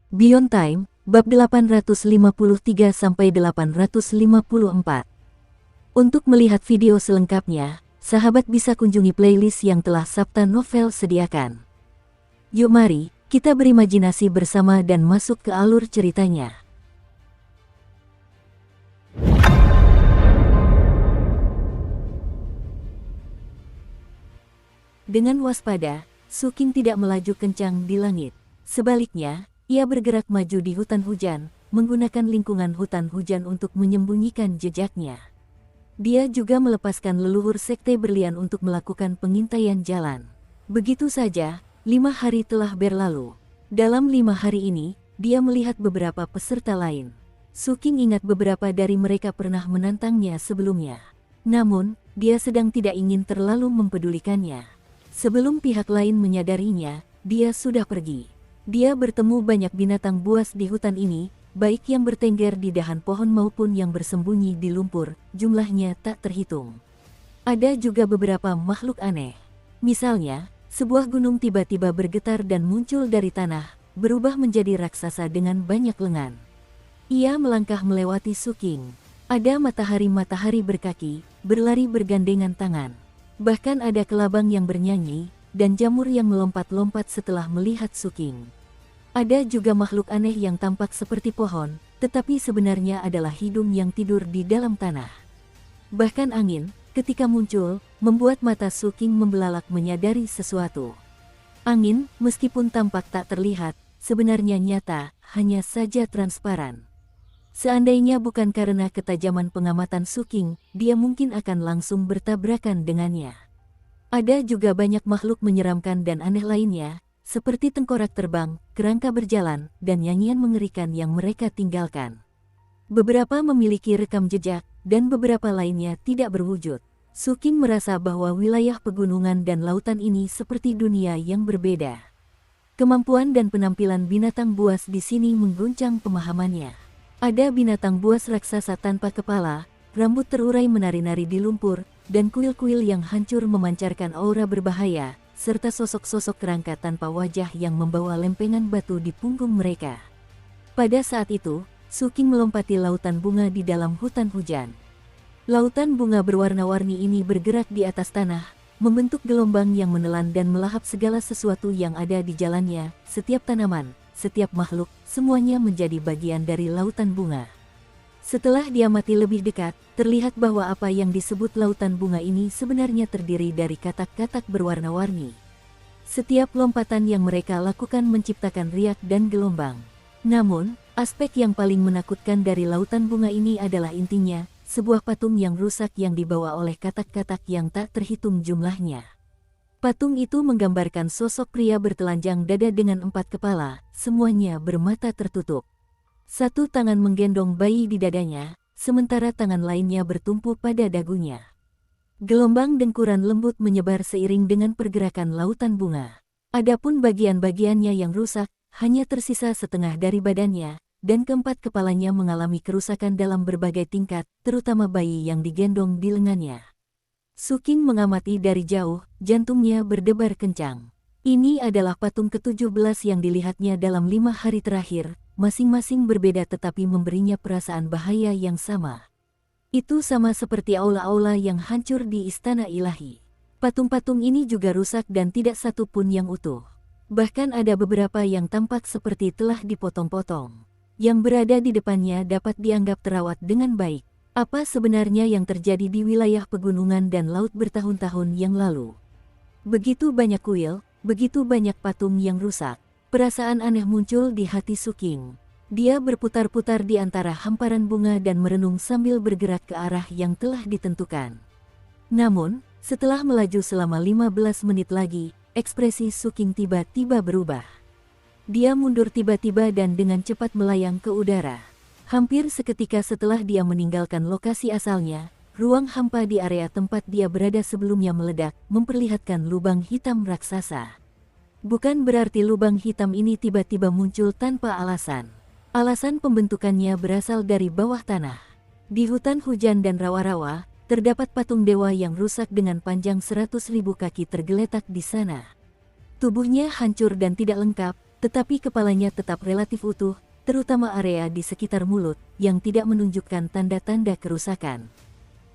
Beyond Time, bab 853-854. Untuk melihat video selengkapnya, sahabat bisa kunjungi playlist yang telah Sabta Novel sediakan. Yuk mari, kita berimajinasi bersama dan masuk ke alur ceritanya. Dengan waspada, Su Qing tidak melaju kencang di langit. Sebaliknya, ia bergerak maju di hutan hujan, menggunakan lingkungan hutan hujan untuk menyembunyikan jejaknya. Dia juga melepaskan leluhur Sekte Berlian untuk melakukan pengintaian jalan. Begitu saja, 5 hari telah berlalu. Dalam 5 hari ini, dia melihat beberapa peserta lain. Su Qing ingat beberapa dari mereka pernah menantangnya sebelumnya. Namun, dia sedang tidak ingin terlalu mempedulikannya. Sebelum pihak lain menyadarinya, dia sudah pergi. Dia bertemu banyak binatang buas di hutan ini, baik yang bertengger di dahan pohon maupun yang bersembunyi di lumpur, jumlahnya tak terhitung. Ada juga beberapa makhluk aneh. Misalnya, sebuah gunung tiba-tiba bergetar dan muncul dari tanah, berubah menjadi raksasa dengan banyak lengan. Ia melangkah melewati Su Qing. Ada matahari-matahari berkaki, berlari bergandengan tangan. Bahkan ada kelabang yang bernyanyi, dan jamur yang melompat-lompat setelah melihat Su Qing. Ada juga makhluk aneh yang tampak seperti pohon, tetapi sebenarnya adalah hidung yang tidur di dalam tanah. Bahkan angin, ketika muncul, membuat mata Su Qing membelalak menyadari sesuatu. Angin, meskipun tampak tak terlihat, sebenarnya nyata, hanya saja transparan. Seandainya bukan karena ketajaman pengamatan Su Qing, dia mungkin akan langsung bertabrakan dengannya. Ada juga banyak makhluk menyeramkan dan aneh lainnya, seperti tengkorak terbang, kerangka berjalan, dan nyanyian mengerikan yang mereka tinggalkan. Beberapa memiliki rekam jejak, dan beberapa lainnya tidak berwujud. Su Qing merasa bahwa wilayah pegunungan dan lautan ini seperti dunia yang berbeda. Kemampuan dan penampilan binatang buas di sini mengguncang pemahamannya. Ada binatang buas raksasa tanpa kepala, rambut terurai menari-nari di lumpur, dan kuil-kuil yang hancur memancarkan aura berbahaya, serta sosok-sosok kerangka tanpa wajah yang membawa lempengan batu di punggung mereka. Pada saat itu, Su Qing melompati lautan bunga di dalam hutan hujan. Lautan bunga berwarna-warni ini bergerak di atas tanah, membentuk gelombang yang menelan dan melahap segala sesuatu yang ada di jalannya, setiap tanaman, setiap makhluk, semuanya menjadi bagian dari lautan bunga. Setelah diamati lebih dekat, terlihat bahwa apa yang disebut lautan bunga ini sebenarnya terdiri dari katak-katak berwarna-warni. Setiap lompatan yang mereka lakukan menciptakan riak dan gelombang. Namun, aspek yang paling menakutkan dari lautan bunga ini adalah intinya, sebuah patung yang rusak yang dibawa oleh katak-katak yang tak terhitung jumlahnya. Patung itu menggambarkan sosok pria bertelanjang dada dengan 4 kepala, semuanya bermata tertutup. Satu tangan menggendong bayi di dadanya, sementara tangan lainnya bertumpu pada dagunya. Gelombang dengkuran lembut menyebar seiring dengan pergerakan lautan bunga. Adapun bagian-bagiannya yang rusak, hanya tersisa setengah dari badannya, dan keempat kepalanya mengalami kerusakan dalam berbagai tingkat, terutama bayi yang digendong di lengannya. Su Qing mengamati dari jauh, jantungnya berdebar kencang. Ini adalah patung ke-17 yang dilihatnya dalam 5 hari terakhir, masing-masing berbeda tetapi memberinya perasaan bahaya yang sama. Itu sama seperti aula-aula yang hancur di istana ilahi. Patung-patung ini juga rusak dan tidak satu pun yang utuh. Bahkan ada beberapa yang tampak seperti telah dipotong-potong. Yang berada di depannya dapat dianggap terawat dengan baik. Apa sebenarnya yang terjadi di wilayah pegunungan dan laut bertahun-tahun yang lalu? Begitu banyak kuil, begitu banyak patung yang rusak. Perasaan aneh muncul di hati Su Qing. Dia berputar-putar di antara hamparan bunga dan merenung sambil bergerak ke arah yang telah ditentukan. Namun, setelah melaju selama 15 menit lagi, ekspresi Su Qing tiba-tiba berubah. Dia mundur tiba-tiba dan dengan cepat melayang ke udara. Hampir seketika setelah dia meninggalkan lokasi asalnya, ruang hampa di area tempat dia berada sebelumnya meledak, memperlihatkan lubang hitam raksasa. Bukan berarti lubang hitam ini tiba-tiba muncul tanpa alasan. Alasan pembentukannya berasal dari bawah tanah. Di hutan hujan dan rawa-rawa, terdapat patung dewa yang rusak dengan panjang 100.000 kaki tergeletak di sana. Tubuhnya hancur dan tidak lengkap, tetapi kepalanya tetap relatif utuh, terutama area di sekitar mulut, yang tidak menunjukkan tanda-tanda kerusakan.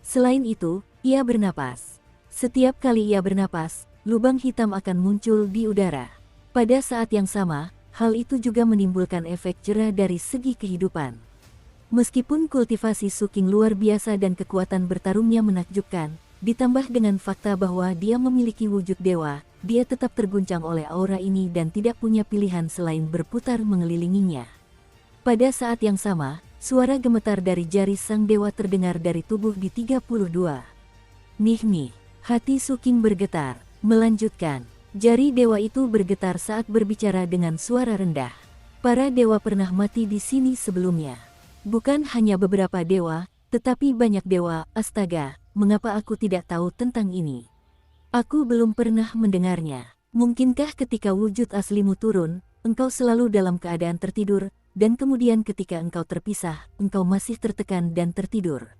Selain itu, ia bernapas. Setiap kali ia bernapas, lubang hitam akan muncul di udara. Pada saat yang sama, hal itu juga menimbulkan efek jera dari segi kehidupan. Meskipun kultivasi Suking luar biasa dan kekuatan bertarungnya menakjubkan, ditambah dengan fakta bahwa dia memiliki wujud dewa, dia tetap terguncang oleh aura ini dan tidak punya pilihan selain berputar mengelilinginya. Pada saat yang sama, suara gemetar dari jari sang dewa terdengar dari tubuh di 32. Nih, hati Suking bergetar, melanjutkan. Jari dewa itu bergetar saat berbicara dengan suara rendah. Para dewa pernah mati di sini sebelumnya. Bukan hanya beberapa dewa, tetapi banyak dewa. Astaga, mengapa aku tidak tahu tentang ini? Aku belum pernah mendengarnya. Mungkinkah ketika wujud aslimu turun, engkau selalu dalam keadaan tertidur, dan kemudian ketika engkau terpisah, engkau masih tertekan dan tertidur?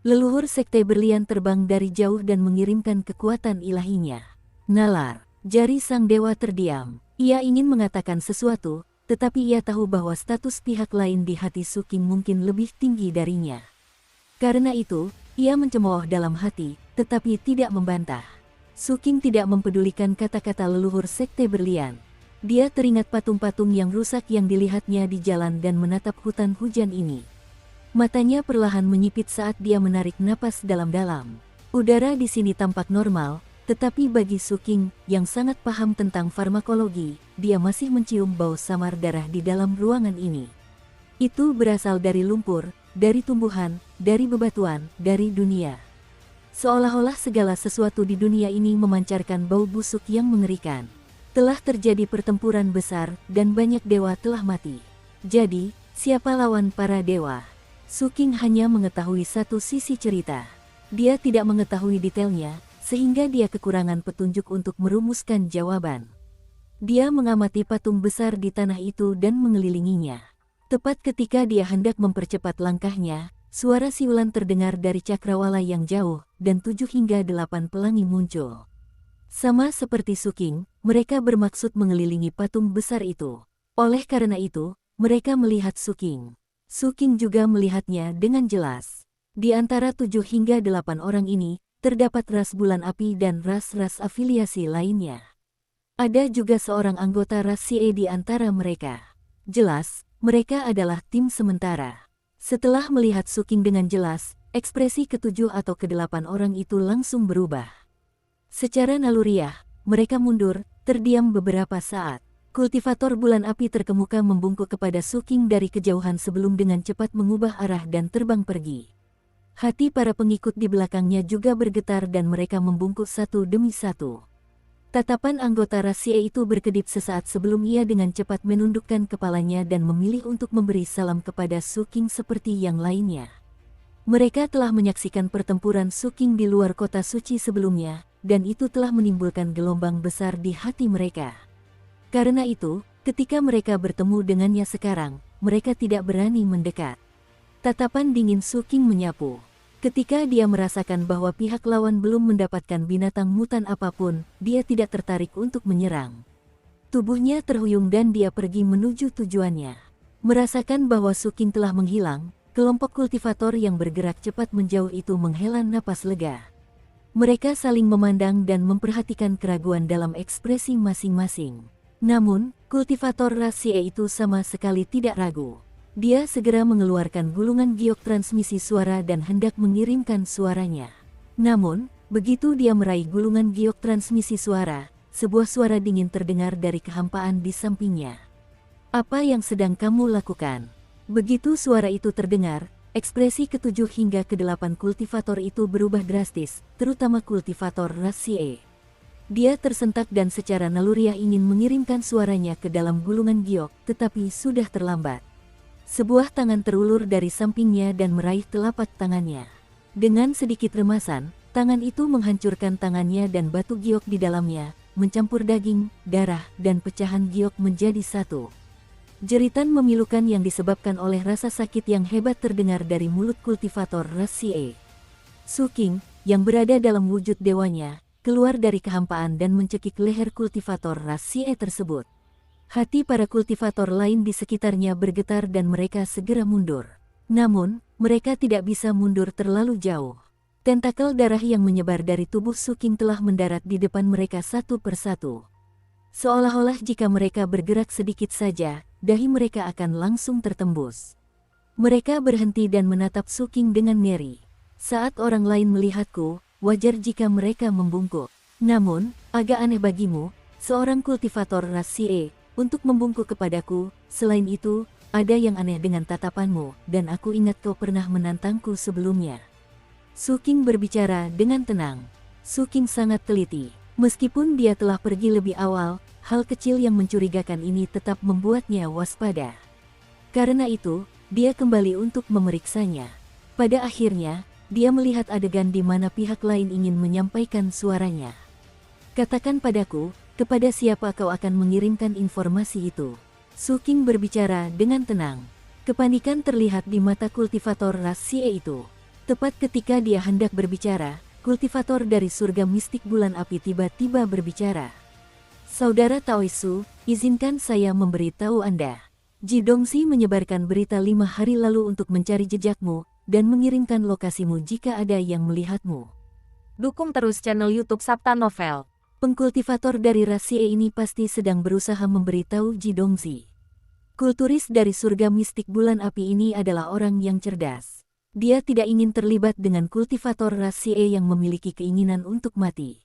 Leluhur Sekte Berlian terbang dari jauh dan mengirimkan kekuatan ilahinya. Nalar, jari sang dewa terdiam. Ia ingin mengatakan sesuatu, tetapi ia tahu bahwa status pihak lain di hati Suking mungkin lebih tinggi darinya. Karena itu, ia mencemooh dalam hati, tetapi tidak membantah. Suking tidak mempedulikan kata-kata leluhur Sekte Berlian. Dia teringat patung-patung yang rusak yang dilihatnya di jalan dan menatap hutan hujan ini. Matanya perlahan menyipit saat dia menarik napas dalam-dalam. Udara di sini tampak normal, tetapi bagi Suking, yang sangat paham tentang farmakologi, dia masih mencium bau samar darah di dalam ruangan ini. Itu berasal dari lumpur, dari tumbuhan, dari bebatuan, dari dunia. Seolah-olah segala sesuatu di dunia ini memancarkan bau busuk yang mengerikan. Telah terjadi pertempuran besar, dan banyak dewa telah mati. Jadi, siapa lawan para dewa? Suking hanya mengetahui satu sisi cerita. Dia tidak mengetahui detailnya, sehingga dia kekurangan petunjuk untuk merumuskan jawaban. Dia mengamati patung besar di tanah itu dan mengelilinginya. Tepat ketika dia hendak mempercepat langkahnya, suara siulan terdengar dari cakrawala yang jauh, dan 7 hingga 8 pelangi muncul. Sama seperti Suking, mereka bermaksud mengelilingi patung besar itu. Oleh karena itu, mereka melihat Suking. Suking juga melihatnya dengan jelas. Di antara 7 hingga 8 orang ini, terdapat ras bulan api dan ras-ras afiliasi lainnya. Ada juga seorang anggota ras CE di antara mereka. Jelas, mereka adalah tim sementara. Setelah melihat Suking dengan jelas, ekspresi ke-7 atau ke-8 orang itu langsung berubah. Secara naluriah, mereka mundur, terdiam beberapa saat. Kultivator bulan api terkemuka membungkuk kepada Suking dari kejauhan sebelum dengan cepat mengubah arah dan terbang pergi. Hati para pengikut di belakangnya juga bergetar dan mereka membungkuk satu demi satu. Tatapan anggota rahasia itu berkedip sesaat sebelum ia dengan cepat menundukkan kepalanya dan memilih untuk memberi salam kepada Suking seperti yang lainnya. Mereka telah menyaksikan pertempuran Suking di luar kota suci sebelumnya, dan itu telah menimbulkan gelombang besar di hati mereka. Karena itu, ketika mereka bertemu dengannya sekarang, mereka tidak berani mendekat. Tatapan dingin Suking menyapu. Ketika dia merasakan bahwa pihak lawan belum mendapatkan binatang mutan apapun, dia tidak tertarik untuk menyerang. Tubuhnya terhuyung dan dia pergi menuju tujuannya. Merasakan bahwa Suking telah menghilang, kelompok kultivator yang bergerak cepat menjauh itu menghela napas lega. Mereka saling memandang dan memperhatikan keraguan dalam ekspresi masing-masing. Namun, kultivator rahasia itu sama sekali tidak ragu. Dia segera mengeluarkan gulungan giok transmisi suara dan hendak mengirimkan suaranya. Namun, begitu dia meraih gulungan giok transmisi suara, sebuah suara dingin terdengar dari kehampaan di sampingnya. Apa yang sedang kamu lakukan? Begitu suara itu terdengar, ekspresi ke-7 hingga ke-8 kultivator itu berubah drastis, terutama kultivator rahasia. Dia tersentak dan secara naluriah ingin mengirimkan suaranya ke dalam gulungan giok, tetapi sudah terlambat. Sebuah tangan terulur dari sampingnya dan meraih telapak tangannya. Dengan sedikit remasan, tangan itu menghancurkan tangannya dan batu giok di dalamnya, mencampur daging, darah, dan pecahan giok menjadi satu. Jeritan memilukan yang disebabkan oleh rasa sakit yang hebat terdengar dari mulut kultivator rahasia. Suking, yang berada dalam wujud dewanya, keluar dari kehampaan dan mencekik leher kultivator rahasia tersebut. Hati para kultivator lain di sekitarnya bergetar dan mereka segera mundur. Namun, mereka tidak bisa mundur terlalu jauh. Tentakel darah yang menyebar dari tubuh Suking telah mendarat di depan mereka satu persatu. Seolah-olah jika mereka bergerak sedikit saja, dahi mereka akan langsung tertembus. Mereka berhenti dan menatap Suking dengan ngeri. Saat orang lain melihatku, wajar jika mereka membungkuk. Namun, agak aneh bagimu, seorang kultivator ras CA, untuk membungkuk kepadaku. Selain itu, ada yang aneh dengan tatapanmu, dan aku ingat kau pernah menantangku sebelumnya. Suking berbicara dengan tenang. Suking sangat teliti. Meskipun dia telah pergi lebih awal, hal kecil yang mencurigakan ini tetap membuatnya waspada. Karena itu, dia kembali untuk memeriksanya. Pada akhirnya, dia melihat adegan di mana pihak lain ingin menyampaikan suaranya. Katakan padaku, kepada siapa kau akan mengirimkan informasi itu? Suking berbicara dengan tenang. Kepanikan terlihat di mata kultivator ras CA itu. Tepat ketika dia hendak berbicara, kultivator dari surga mistik bulan api tiba-tiba berbicara. Saudara Taoisu, izinkan saya memberitahu Anda. Ji Dongxi menyebarkan berita 5 hari lalu untuk mencari jejakmu, dan mengirimkan lokasimu jika ada yang melihatmu. Dukung terus channel YouTube Sabta Novel. Pengkultivator dari ras CA ini pasti sedang berusaha memberitahu Ji Dongxi. Kulturis dari surga mistik bulan api ini adalah orang yang cerdas. Dia tidak ingin terlibat dengan kultivator ras CA yang memiliki keinginan untuk mati.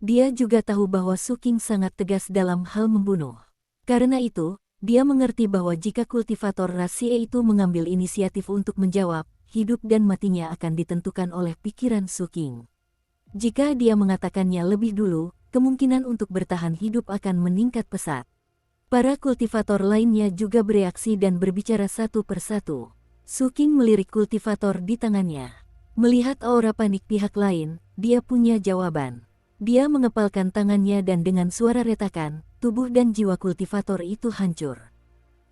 Dia juga tahu bahwa Suking sangat tegas dalam hal membunuh. Karena itu, dia mengerti bahwa jika kultivator ras CA itu mengambil inisiatif untuk menjawab, hidup dan matinya akan ditentukan oleh pikiran Suking. Jika dia mengatakannya lebih dulu, kemungkinan untuk bertahan hidup akan meningkat pesat. Para kultivator lainnya juga bereaksi dan berbicara satu persatu. Suking melirik kultivator di tangannya. Melihat aura panik pihak lain, dia punya jawaban. Dia mengepalkan tangannya dan dengan suara retakan, tubuh dan jiwa kultivator itu hancur.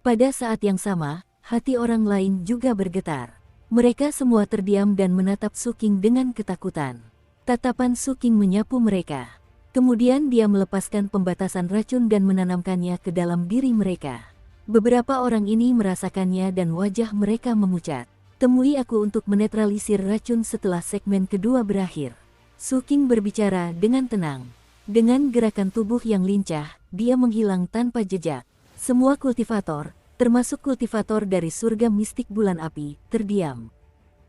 Pada saat yang sama, hati orang lain juga bergetar. Mereka semua terdiam dan menatap Suking dengan ketakutan. Tatapan Suking menyapu mereka. Kemudian dia melepaskan pembatasan racun dan menanamkannya ke dalam diri mereka. Beberapa orang ini merasakannya dan wajah mereka memucat. Temui aku untuk menetralisir racun setelah segmen kedua berakhir. Suking berbicara dengan tenang. Dengan gerakan tubuh yang lincah, dia menghilang tanpa jejak. Semua kultivator, termasuk kultivator dari surga mistik bulan api, terdiam.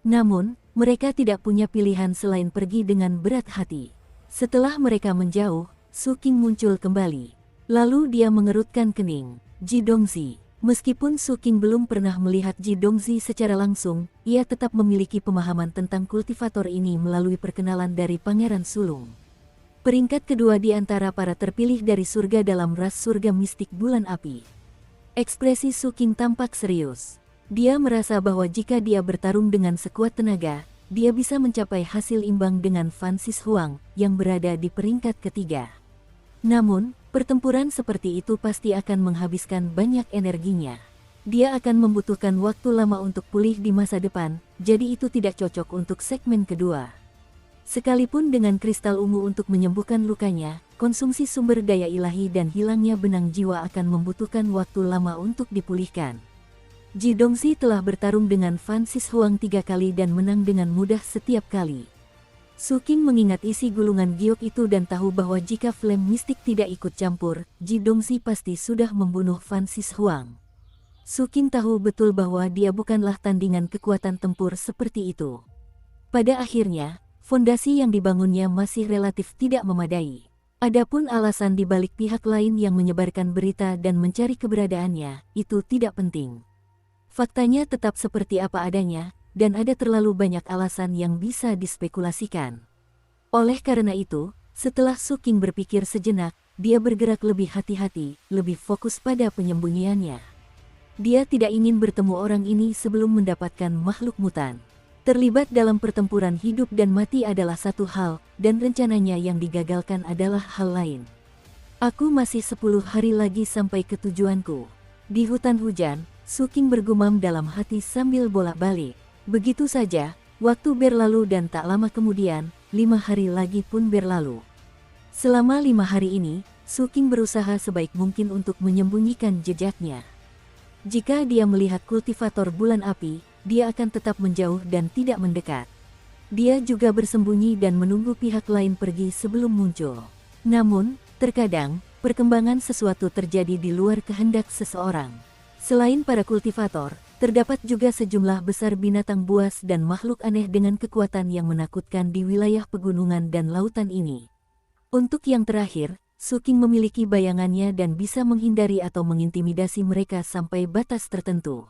Namun, mereka tidak punya pilihan selain pergi dengan berat hati. Setelah mereka menjauh, Suking muncul kembali. Lalu dia mengerutkan kening. Ji Dongxi. Meskipun Suking belum pernah melihat Ji Dongxi secara langsung, ia tetap memiliki pemahaman tentang kultivator ini melalui perkenalan dari Pangeran Sulung. Peringkat kedua di antara para terpilih dari surga dalam ras surga mistik bulan api. Ekspresi Suking tampak serius. Dia merasa bahwa jika dia bertarung dengan sekuat tenaga, dia bisa mencapai hasil imbang dengan Fan Sis Huang yang berada di peringkat ketiga. Namun, pertempuran seperti itu pasti akan menghabiskan banyak energinya. Dia akan membutuhkan waktu lama untuk pulih di masa depan, jadi itu tidak cocok untuk segmen kedua. Sekalipun dengan kristal ungu untuk menyembuhkan lukanya, konsumsi sumber daya ilahi dan hilangnya benang jiwa akan membutuhkan waktu lama untuk dipulihkan. Ji Dongxi telah bertarung dengan Fan Sis Huang 3 kali dan menang dengan mudah setiap kali. Suking mengingat isi gulungan giok itu dan tahu bahwa jika flame mistik tidak ikut campur, Ji Dongxi pasti sudah membunuh Fan Sis Huang. Suking tahu betul bahwa dia bukanlah tandingan kekuatan tempur seperti itu. Pada akhirnya, fondasi yang dibangunnya masih relatif tidak memadai. Adapun alasan di balik pihak lain yang menyebarkan berita dan mencari keberadaannya, itu tidak penting. Faktanya tetap seperti apa adanya, dan ada terlalu banyak alasan yang bisa dispekulasikan. Oleh karena itu, setelah Suking berpikir sejenak, dia bergerak lebih hati-hati, lebih fokus pada penyembunyiannya. Dia tidak ingin bertemu orang ini sebelum mendapatkan makhluk mutan. Terlibat dalam pertempuran hidup dan mati adalah satu hal, dan rencananya yang digagalkan adalah hal lain. Aku masih 10 hari lagi sampai ke tujuanku. Di hutan hujan, Suking bergumam dalam hati sambil bolak-balik. Begitu saja, waktu berlalu dan tak lama kemudian, 5 hari lagi pun berlalu. Selama 5 hari ini, Suking berusaha sebaik mungkin untuk menyembunyikan jejaknya. Jika dia melihat kultivator bulan api, dia akan tetap menjauh dan tidak mendekat. Dia juga bersembunyi dan menunggu pihak lain pergi sebelum muncul. Namun, terkadang, perkembangan sesuatu terjadi di luar kehendak seseorang. Selain para kultivator, terdapat juga sejumlah besar binatang buas dan makhluk aneh dengan kekuatan yang menakutkan di wilayah pegunungan dan lautan ini. Untuk yang terakhir, Suking memiliki bayangannya dan bisa menghindari atau mengintimidasi mereka sampai batas tertentu.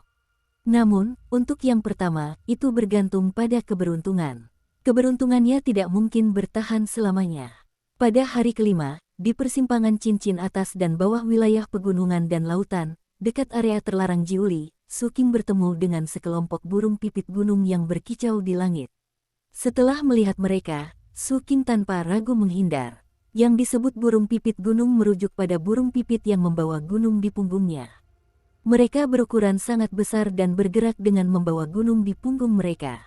Namun, untuk yang pertama, itu bergantung pada keberuntungan. Keberuntungannya tidak mungkin bertahan selamanya. Pada hari kelima, di persimpangan cincin atas dan bawah wilayah pegunungan dan lautan, dekat area terlarang Jiuli, Suking bertemu dengan sekelompok burung pipit gunung yang berkicau di langit. Setelah melihat mereka, Suking tanpa ragu menghindar. Yang disebut burung pipit gunung merujuk pada burung pipit yang membawa gunung di punggungnya. Mereka berukuran sangat besar dan bergerak dengan membawa gunung di punggung mereka.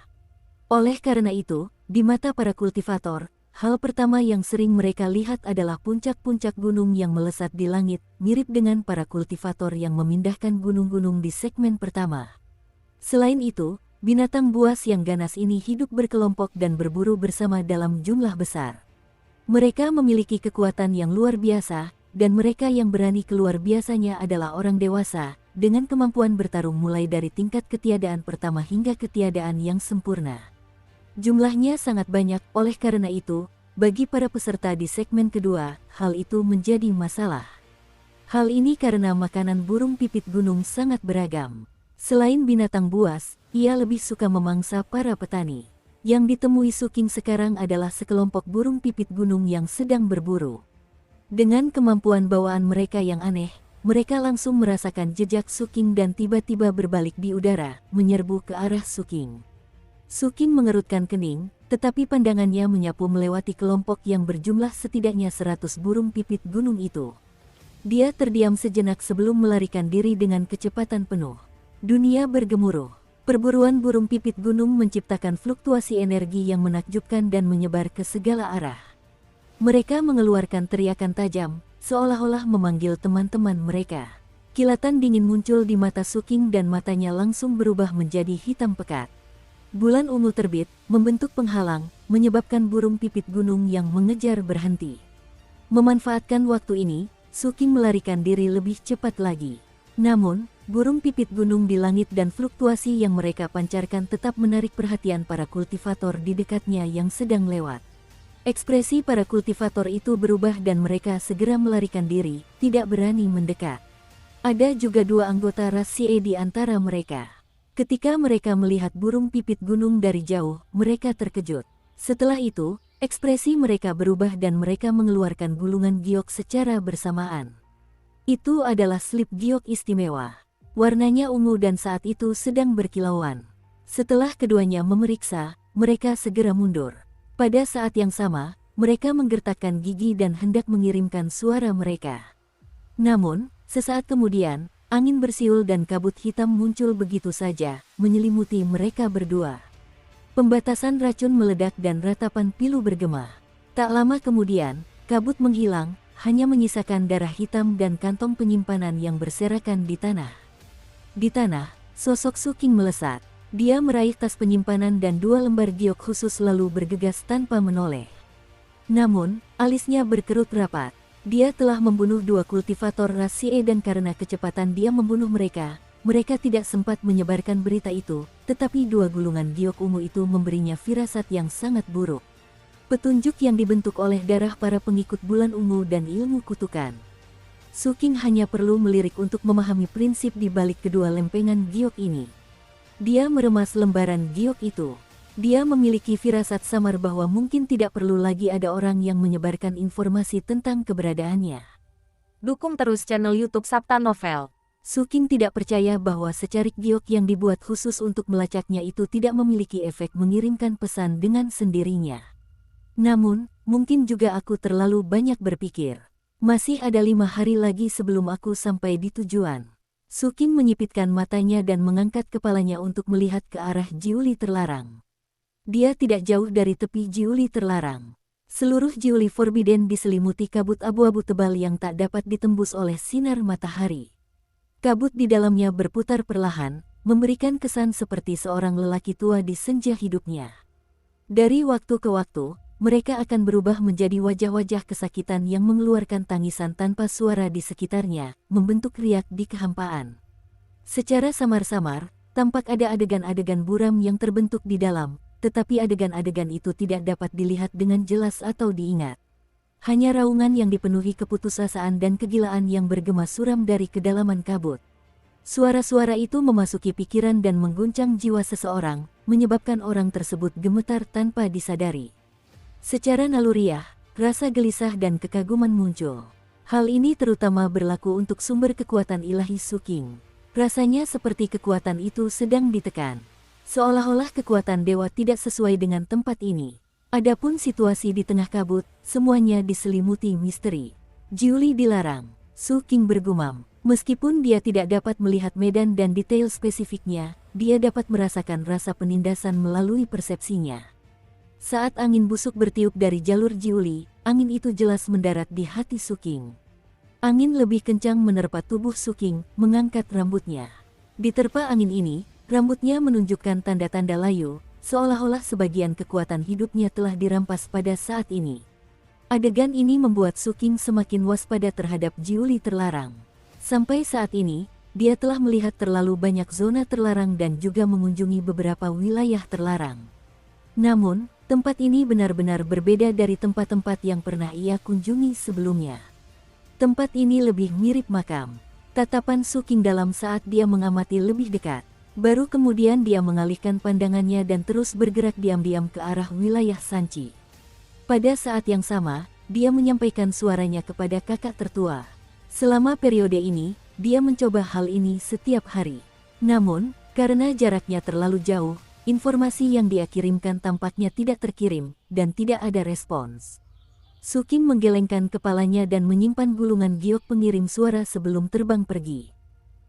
Oleh karena itu, di mata para kultivator, hal pertama yang sering mereka lihat adalah puncak-puncak gunung yang melesat di langit, mirip dengan para kultivator yang memindahkan gunung-gunung di segmen pertama. Selain itu, binatang buas yang ganas ini hidup berkelompok dan berburu bersama dalam jumlah besar. Mereka memiliki kekuatan yang luar biasa, dan mereka yang berani keluar biasanya adalah orang dewasa, dengan kemampuan bertarung mulai dari tingkat ketiadaan pertama hingga ketiadaan yang sempurna. Jumlahnya sangat banyak, oleh karena itu, bagi para peserta di segmen kedua, hal itu menjadi masalah. Hal ini karena makanan burung pipit gunung sangat beragam. Selain binatang buas, ia lebih suka memangsa para petani. Yang ditemui Suking sekarang adalah sekelompok burung pipit gunung yang sedang berburu. Dengan kemampuan bawaan mereka yang aneh, mereka langsung merasakan jejak Suking dan tiba-tiba berbalik di udara, menyerbu ke arah Suking. Suking mengerutkan kening, tetapi pandangannya menyapu melewati kelompok yang berjumlah setidaknya 100 burung pipit gunung itu. Dia terdiam sejenak sebelum melarikan diri dengan kecepatan penuh. Dunia bergemuruh. Perburuan burung pipit gunung menciptakan fluktuasi energi yang menakjubkan dan menyebar ke segala arah. Mereka mengeluarkan teriakan tajam, seolah-olah memanggil teman-teman mereka. Kilatan dingin muncul di mata Suking dan matanya langsung berubah menjadi hitam pekat. Bulan ungu terbit, membentuk penghalang, menyebabkan burung pipit gunung yang mengejar berhenti. Memanfaatkan waktu ini, Suking melarikan diri lebih cepat lagi. Namun, burung pipit gunung di langit dan fluktuasi yang mereka pancarkan tetap menarik perhatian para kultivator di dekatnya yang sedang lewat. Ekspresi para kultivator itu berubah dan mereka segera melarikan diri, tidak berani mendekat. Ada juga dua anggota ras CE di antara mereka. Ketika mereka melihat burung pipit gunung dari jauh, mereka terkejut. Setelah itu, ekspresi mereka berubah dan mereka mengeluarkan gulungan giok secara bersamaan. Itu adalah slip giok istimewa. Warnanya ungu dan saat itu sedang berkilauan. Setelah keduanya memeriksa, mereka segera mundur. Pada saat yang sama, mereka menggertakkan gigi dan hendak mengirimkan suara mereka. Namun, sesaat kemudian, angin bersiul dan kabut hitam muncul begitu saja, menyelimuti mereka berdua. Pembatasan racun meledak dan ratapan pilu bergema. Tak lama kemudian, kabut menghilang, hanya menyisakan darah hitam dan kantong penyimpanan yang berserakan di tanah. Di tanah, sosok Suking melesat. Dia meraih tas penyimpanan dan 2 lembar giok khusus lalu bergegas tanpa menoleh. Namun, alisnya berkerut rapat. Dia telah membunuh 2 kultivator ras CE dan karena kecepatan dia membunuh mereka, mereka tidak sempat menyebarkan berita itu, tetapi 2 gulungan giok ungu itu memberinya firasat yang sangat buruk. Petunjuk yang dibentuk oleh darah para pengikut bulan ungu dan ilmu kutukan. Suking hanya perlu melirik untuk memahami prinsip di balik kedua lempengan giok ini. Dia meremas lembaran giok itu. Dia memiliki firasat samar bahwa mungkin tidak perlu lagi ada orang yang menyebarkan informasi tentang keberadaannya. Dukung terus channel YouTube Sabta Novel. Suking tidak percaya bahwa secarik giok yang dibuat khusus untuk melacaknya itu tidak memiliki efek mengirimkan pesan dengan sendirinya. Namun, mungkin juga aku terlalu banyak berpikir. Masih ada 5 hari lagi sebelum aku sampai di tujuan. Suking menyipitkan matanya dan mengangkat kepalanya untuk melihat ke arah Jiuli terlarang. Dia tidak jauh dari tepi Jiuli terlarang. Seluruh Jiuli Forbidden diselimuti kabut abu-abu tebal yang tak dapat ditembus oleh sinar matahari. Kabut di dalamnya berputar perlahan, memberikan kesan seperti seorang lelaki tua di senja hidupnya. Dari waktu ke waktu, mereka akan berubah menjadi wajah-wajah kesakitan yang mengeluarkan tangisan tanpa suara di sekitarnya, membentuk riak di kehampaan. Secara samar-samar, tampak ada adegan-adegan buram yang terbentuk di dalam, tetapi adegan-adegan itu tidak dapat dilihat dengan jelas atau diingat. Hanya raungan yang dipenuhi keputusasaan dan kegilaan yang bergema suram dari kedalaman kabut. Suara-suara itu memasuki pikiran dan mengguncang jiwa seseorang, menyebabkan orang tersebut gemetar tanpa disadari. Secara naluriah, rasa gelisah dan kekaguman muncul. Hal ini terutama berlaku untuk sumber kekuatan ilahi Suking. Rasanya seperti kekuatan itu sedang ditekan. Seolah-olah kekuatan dewa tidak sesuai dengan tempat ini. Adapun situasi di tengah kabut, semuanya diselimuti misteri. Jiuli dilarang, Suking bergumam. Meskipun dia tidak dapat melihat medan dan detail spesifiknya, dia dapat merasakan rasa penindasan melalui persepsinya. Saat angin busuk bertiup dari jalur Jiuli, angin itu jelas mendarat di hati Suking. Angin lebih kencang menerpa tubuh Suking, mengangkat rambutnya. Diterpa angin ini, rambutnya menunjukkan tanda-tanda layu, seolah-olah sebagian kekuatan hidupnya telah dirampas pada saat ini. Adegan ini membuat Suking semakin waspada terhadap Jiuli terlarang. Sampai saat ini, dia telah melihat terlalu banyak zona terlarang dan juga mengunjungi beberapa wilayah terlarang. Namun, tempat ini benar-benar berbeda dari tempat-tempat yang pernah ia kunjungi sebelumnya. Tempat ini lebih mirip makam. Tatapan Suking dalam saat dia mengamati lebih dekat. Baru kemudian dia mengalihkan pandangannya dan terus bergerak diam-diam ke arah wilayah Sanchi. Pada saat yang sama, dia menyampaikan suaranya kepada kakak tertua. Selama periode ini, dia mencoba hal ini setiap hari. Namun, karena jaraknya terlalu jauh, informasi yang dia kirimkan tampaknya tidak terkirim, dan tidak ada respons. Suking menggelengkan kepalanya dan menyimpan gulungan giok pengirim suara sebelum terbang pergi.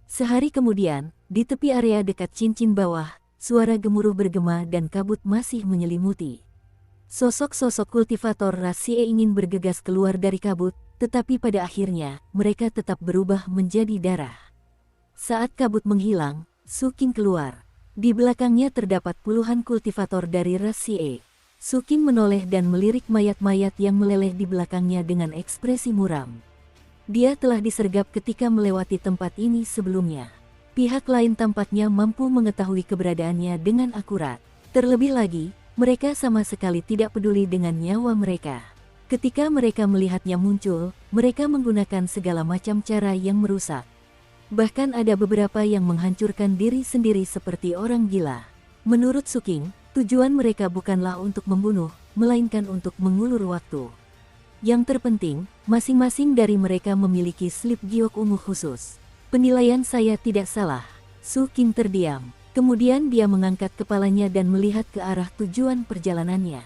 Sehari kemudian, di tepi area dekat cincin bawah, suara gemuruh bergema dan kabut masih menyelimuti. Sosok-sosok kultivator rahasia ingin bergegas keluar dari kabut, tetapi pada akhirnya, mereka tetap berubah menjadi darah. Saat kabut menghilang, Suking keluar. Di belakangnya terdapat puluhan kultivator dari rahasia. Suking menoleh dan melirik mayat-mayat yang meleleh di belakangnya dengan ekspresi muram. Dia telah disergap ketika melewati tempat ini sebelumnya. Pihak lain tampaknya mampu mengetahui keberadaannya dengan akurat. Terlebih lagi, mereka sama sekali tidak peduli dengan nyawa mereka. Ketika mereka melihatnya muncul, mereka menggunakan segala macam cara yang merusak. Bahkan ada beberapa yang menghancurkan diri sendiri seperti orang gila. Menurut Suking, tujuan mereka bukanlah untuk membunuh, melainkan untuk mengulur waktu. Yang terpenting, masing-masing dari mereka memiliki slip giok ungu khusus. Penilaian saya tidak salah. Suking terdiam. Kemudian dia mengangkat kepalanya dan melihat ke arah tujuan perjalanannya.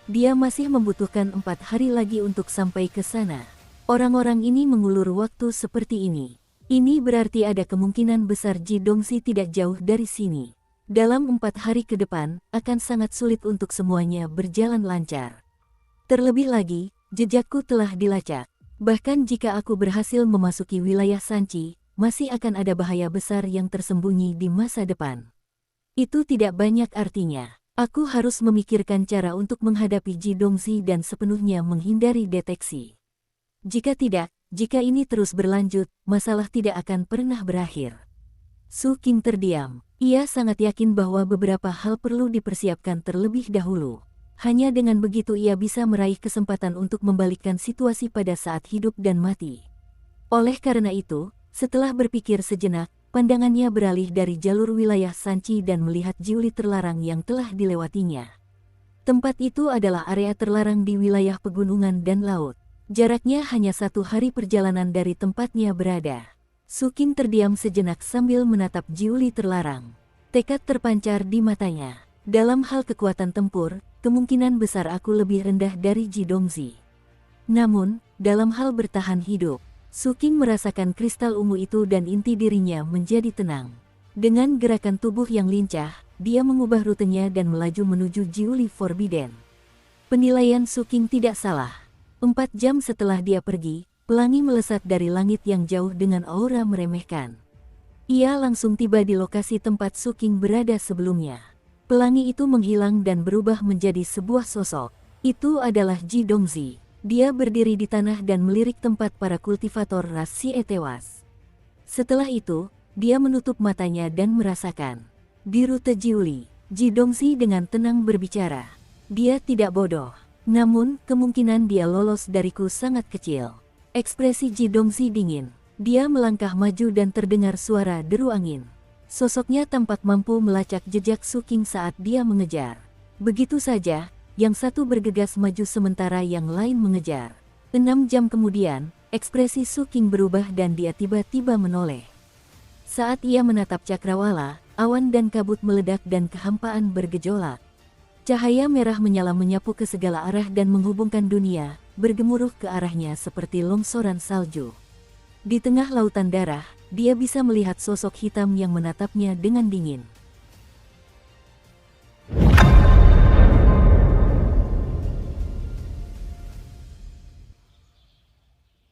Dia masih membutuhkan 4 hari lagi untuk sampai ke sana. Orang-orang ini mengulur waktu seperti ini. Ini berarti ada kemungkinan besar Ji Dongxi tidak jauh dari sini. Dalam 4 hari ke depan, akan sangat sulit untuk semuanya berjalan lancar. Terlebih lagi, jejakku telah dilacak. Bahkan jika aku berhasil memasuki wilayah Sanchi, masih akan ada bahaya besar yang tersembunyi di masa depan. Itu tidak banyak artinya. Aku harus memikirkan cara untuk menghadapi Ji Dongxi dan sepenuhnya menghindari deteksi. Jika tidak, jika ini terus berlanjut, masalah tidak akan pernah berakhir. Suking terdiam. Ia sangat yakin bahwa beberapa hal perlu dipersiapkan terlebih dahulu. Hanya dengan begitu ia bisa meraih kesempatan untuk membalikkan situasi pada saat hidup dan mati. Oleh karena itu, setelah berpikir sejenak, pandangannya beralih dari jalur wilayah Sanchi dan melihat Jiuli terlarang yang telah dilewatinya. Tempat itu adalah area terlarang di wilayah pegunungan dan laut. Jaraknya hanya 1 hari perjalanan dari tempatnya berada. Suking terdiam sejenak sambil menatap Jiuli terlarang. Tekad terpancar di matanya. Dalam hal kekuatan tempur, kemungkinan besar aku lebih rendah dari Ji Dongxi. Namun, dalam hal bertahan hidup, Suking merasakan kristal ungu itu dan inti dirinya menjadi tenang. Dengan gerakan tubuh yang lincah, dia mengubah rutenya dan melaju menuju Jiuli Forbidden. Penilaian Suking tidak salah. 4 jam setelah dia pergi, pelangi melesat dari langit yang jauh dengan aura meremehkan. Ia langsung tiba di lokasi tempat Suking berada sebelumnya. Pelangi itu menghilang dan berubah menjadi sebuah sosok. Itu adalah Ji Dongzi. Dia berdiri di tanah dan melirik tempat para kultivator ras Xie tewas. Setelah itu, dia menutup matanya dan merasakan. Di rute Jiuli, Ji Dongzi dengan tenang berbicara. Dia tidak bodoh. Namun, kemungkinan dia lolos dariku sangat kecil. Ekspresi Ji Dongzi dingin. Dia melangkah maju dan terdengar suara deru angin. Sosoknya tampak mampu melacak jejak Suking saat dia mengejar. Begitu saja, yang satu bergegas maju sementara yang lain mengejar. 6 jam kemudian, ekspresi Suking berubah dan dia tiba-tiba menoleh. Saat ia menatap cakrawala, awan dan kabut meledak dan kehampaan bergejolak. Cahaya merah menyala menyapu ke segala arah dan menghubungkan dunia, bergemuruh ke arahnya seperti longsoran salju. Di tengah lautan darah, dia bisa melihat sosok hitam yang menatapnya dengan dingin.